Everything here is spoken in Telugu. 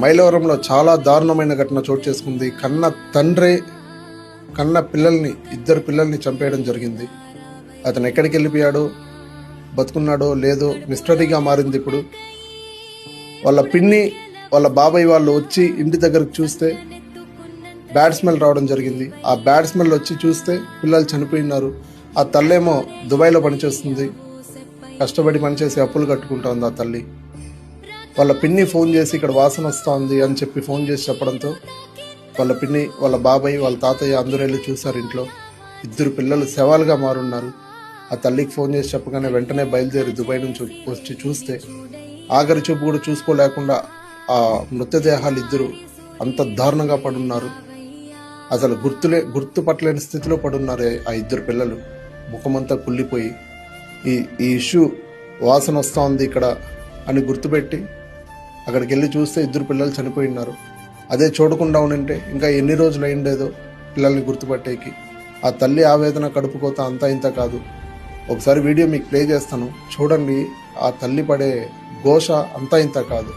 మైలవరంలో చాలా దారుణమైన ఘటన చోటు చేసుకుంది. తండ్రి పిల్లల్ని, ఇద్దరు పిల్లల్ని చంపేయడం జరిగింది. అతను ఎక్కడికి వెళ్ళిపోయాడో, బతుకున్నాడో లేదో మిస్టరీగా మారింది. ఇప్పుడు వాళ్ళ పిన్ని, వాళ్ళ బాబాయ్ వాళ్ళు వచ్చి ఇంటి దగ్గరకు చూస్తే బ్యాడ్ స్మెల్ రావడం జరిగింది. ఆ బ్యాడ్ స్మెల్ వచ్చి చూస్తే పిల్లలు చనిపోయినారు. ఆ తల్లేమో దుబాయ్లో పనిచేస్తుంది, కష్టపడి పనిచేసి అప్పులు కట్టుకుంటా ఉంది ఆ తల్లి. వాళ్ళ పిన్ని ఫోన్ చేసి ఇక్కడ వాసన వస్తుంది అని చెప్పి ఫోన్ చేసి చెప్పడంతో వాళ్ళ పిన్ని, వాళ్ళ బాబాయ్, వాళ్ళ తాతయ్య అందరూ వెళ్ళి చూశారు. ఇంట్లో ఇద్దరు పిల్లలు శవాలుగా మారున్నారు. ఆ తల్లికి ఫోన్ చేసి చెప్పగానే వెంటనే బయలుదేరి దుబాయ్ నుంచి వచ్చి చూస్తే ఆఖరి చూపు కూడా చూసుకోలేకుండా ఆ మృతదేహాలు ఇద్దరు అంత దారుణంగా పడున్నారు. అసలు గుర్తుపట్టలేని స్థితిలో పడున్నారు ఆ ఇద్దరు పిల్లలు. ముఖమంతా కుళ్ళిపోయి ఈ ఇష్యూ వాసన వస్తూ ఉంది ఇక్కడ అని గుర్తుపెట్టి అక్కడికి వెళ్ళి చూస్తే ఇద్దరు పిల్లలు చనిపోయి ఉన్నారు. అదే చూడకుండా ఉండింటే ఇంకా ఎన్ని రోజులు అయిండేదో పిల్లల్ని గుర్తుపట్టేకి. ఆ తల్లి ఆవేదన, కడుపు కోత అంతా ఇంత కాదు. ఒకసారి వీడియో మీకు ప్లే చేస్తాను, చూడండి. ఆ తల్లి పడే ఘోష అంతా ఇంత కాదు.